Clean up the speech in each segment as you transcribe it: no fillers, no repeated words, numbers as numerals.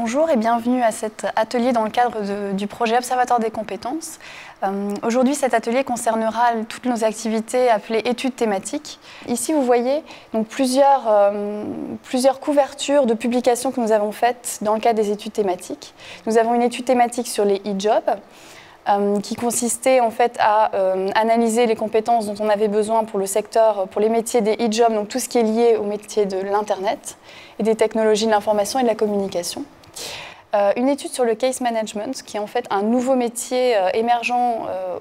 Bonjour et bienvenue à cet atelier dans le cadre du projet Observatoire des compétences. Aujourd'hui, cet atelier concernera toutes nos activités appelées études thématiques. Ici, vous voyez donc plusieurs couvertures de publications que nous avons faites dans le cadre des études thématiques. Nous avons une étude thématique sur les e-jobs qui consistait en fait à analyser les compétences dont on avait besoin pour le secteur, pour les métiers des e-jobs, donc tout ce qui est lié aux métiers de l'Internet et des technologies de l'information et de la communication. Une étude sur le case management, qui est en fait un nouveau métier émergent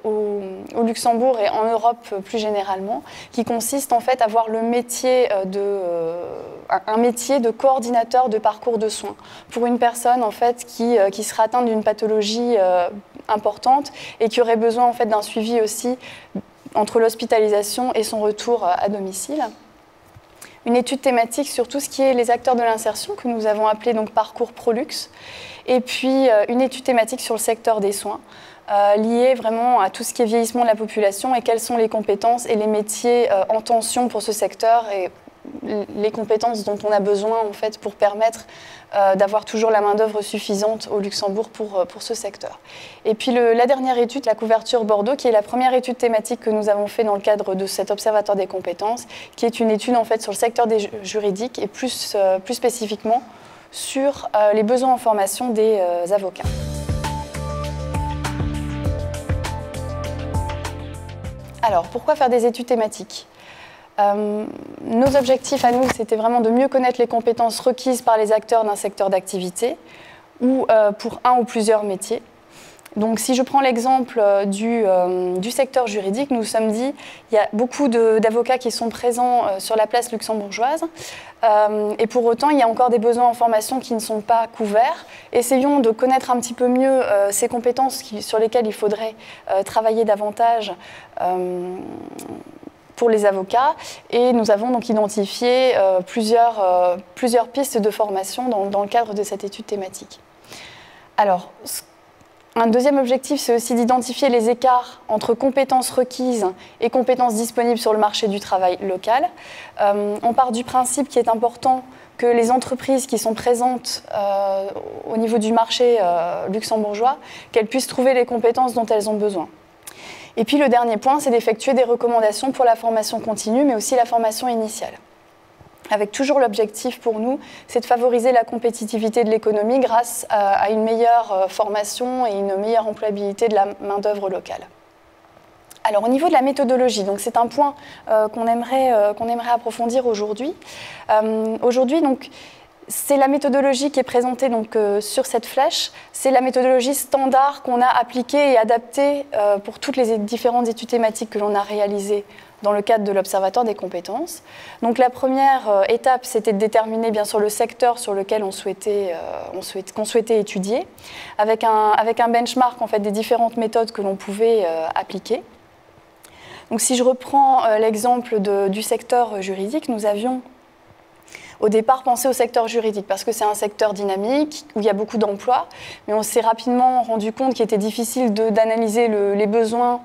au Luxembourg et en Europe plus généralement, qui consiste en fait à avoir le métier un métier de coordinateur de parcours de soins pour une personne en fait qui serait atteinte d'une pathologie importante et qui aurait besoin en fait d'un suivi aussi entre l'hospitalisation et son retour à domicile. Une étude thématique sur tout ce qui est les acteurs de l'insertion, que nous avons appelé donc Parcours Prolux, et puis une étude thématique sur le secteur des soins, liée vraiment à tout ce qui est vieillissement de la population et quelles sont les compétences et les métiers en tension pour ce secteur et les compétences dont on a besoin en fait, pour permettre d'avoir toujours la main-d'œuvre suffisante au Luxembourg pour ce secteur. Et puis la dernière étude, la couverture Bordeaux, qui est la première étude thématique que nous avons fait dans le cadre de cet observatoire des compétences, qui est une étude en fait, sur le secteur des juridiques et plus spécifiquement sur les besoins en formation des avocats. Alors, pourquoi faire des études thématiques ? Nos objectifs à nous, c'était vraiment de mieux connaître les compétences requises par les acteurs d'un secteur d'activité ou pour un ou plusieurs métiers. Donc si je prends l'exemple du secteur juridique, nous nous sommes dit il y a beaucoup d'avocats qui sont présents sur la place luxembourgeoise et pour autant il y a encore des besoins en formation qui ne sont pas couverts. Essayons de connaître un petit peu mieux ces compétences sur lesquelles il faudrait travailler davantage pour les avocats, et nous avons donc identifié plusieurs pistes de formation dans le cadre de cette étude thématique. Alors, un deuxième objectif, c'est aussi d'identifier les écarts entre compétences requises et compétences disponibles sur le marché du travail local. On part du principe qu'il est important que les entreprises qui sont présentes au niveau du marché luxembourgeois, qu'elles puissent trouver les compétences dont elles ont besoin. Et puis le dernier point, c'est d'effectuer des recommandations pour la formation continue, mais aussi la formation initiale. Avec toujours l'objectif pour nous, c'est de favoriser la compétitivité de l'économie grâce à une meilleure formation et une meilleure employabilité de la main-d'œuvre locale. Alors au niveau de la méthodologie, donc c'est un point qu'on aimerait approfondir aujourd'hui. Aujourd'hui, donc, c'est la méthodologie qui est présentée donc, sur cette flèche. C'est la méthodologie standard qu'on a appliquée et adaptée pour toutes les différentes études thématiques que l'on a réalisées dans le cadre de l'Observatoire des compétences. Donc la première étape, c'était de déterminer bien sûr le secteur sur lequel qu'on souhaitait étudier, avec un benchmark en fait, des différentes méthodes que l'on pouvait appliquer. Donc si je reprends l'exemple du secteur juridique, nous avions au départ pensé au secteur juridique parce que c'est un secteur dynamique où il y a beaucoup d'emplois, mais on s'est rapidement rendu compte qu'il était difficile d'analyser les besoins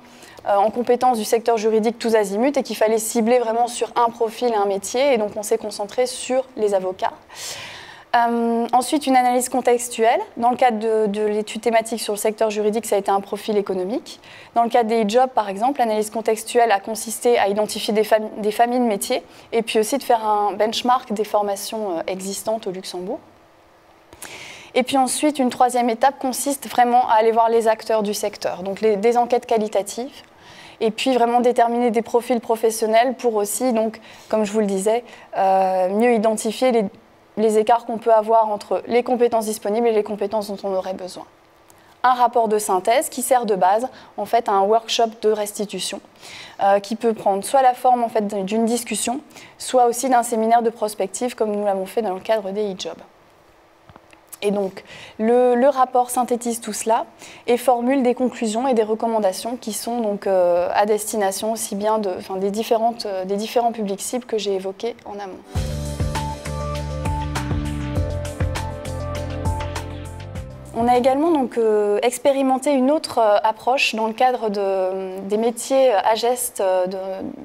en compétences du secteur juridique tous azimuts et qu'il fallait cibler vraiment sur un profil et un métier, et donc on s'est concentré sur les avocats. Ensuite, une analyse contextuelle. Dans le cadre de l'étude thématique sur le secteur juridique, ça a été un profil économique. Dans le cadre des jobs, par exemple, l'analyse contextuelle a consisté à identifier des familles de métiers et puis aussi de faire un benchmark des formations existantes au Luxembourg. Et puis ensuite, une troisième étape consiste vraiment à aller voir les acteurs du secteur, donc des enquêtes qualitatives, et puis vraiment déterminer des profils professionnels pour aussi, donc, comme je vous le disais, mieux identifier les écarts qu'on peut avoir entre les compétences disponibles et les compétences dont on aurait besoin. Un rapport de synthèse qui sert de base en fait, à un workshop de restitution qui peut prendre soit la forme en fait, d'une discussion, soit aussi d'un séminaire de prospective comme nous l'avons fait dans le cadre des e-jobs. Et donc, le rapport synthétise tout cela et formule des conclusions et des recommandations qui sont donc, à destination aussi bien des différents publics cibles que j'ai évoqués en amont. On a également donc, expérimenté une autre approche dans le cadre des métiers à gestes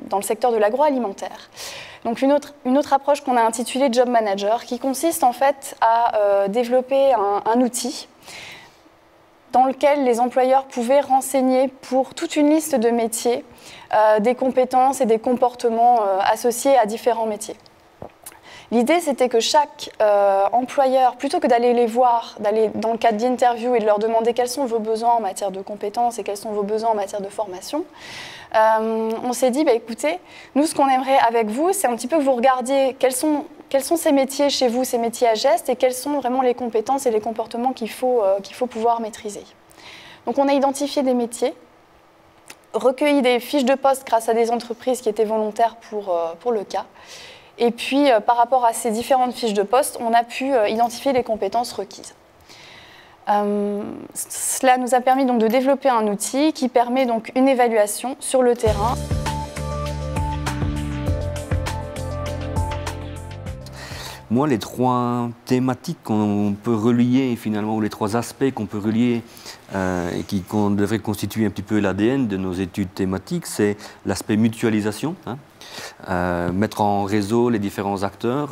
dans le secteur de l'agroalimentaire. Donc une autre approche qu'on a intitulée Job Manager, qui consiste en fait à développer un outil dans lequel les employeurs pouvaient renseigner pour toute une liste de métiers des compétences et des comportements associés à différents métiers. L'idée, c'était que chaque employeur, plutôt que d'aller les voir, d'aller dans le cadre d'interview et de leur demander quels sont vos besoins en matière de compétences et quels sont vos besoins en matière de formation, on s'est dit, écoutez, nous, ce qu'on aimerait avec vous, c'est un petit peu que vous regardiez quels sont ces métiers chez vous, ces métiers à gestes, et quelles sont vraiment les compétences et les comportements qu'il faut pouvoir maîtriser. Donc, on a identifié des métiers, recueilli des fiches de poste grâce à des entreprises qui étaient volontaires pour le cas. Et puis, par rapport à ces différentes fiches de poste, on a pu identifier les compétences requises. Cela nous a permis donc de développer un outil qui permet donc une évaluation sur le terrain. Moi, les trois thématiques qu'on peut relier finalement, ou les trois aspects qu'on peut relier et qui devraient constituer un petit peu l'ADN de nos études thématiques, c'est l'aspect mutualisation, mettre en réseau les différents acteurs,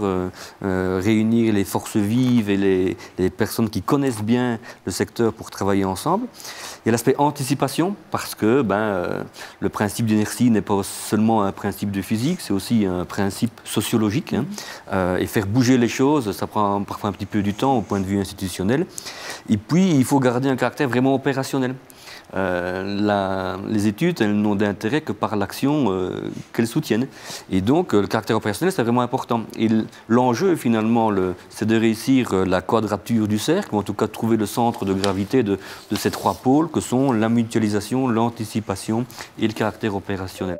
réunir les forces vives et les personnes qui connaissent bien le secteur pour travailler ensemble. Il y a l'aspect anticipation, parce que le principe d'inertie n'est pas seulement un principe de physique, c'est aussi un principe sociologique. Et faire bouger les choses, ça prend parfois un petit peu du temps au point de vue institutionnel. Et puis, il faut garder un caractère vraiment opérationnel. Les études, elles n'ont d'intérêt que par l'action qu'elles soutiennent. Et donc, le caractère opérationnel, c'est vraiment important. Et l'enjeu, finalement, c'est de réussir la quadrature du cercle, ou en tout cas de trouver le centre de gravité de ces trois pôles que sont la mutualisation, l'anticipation et le caractère opérationnel.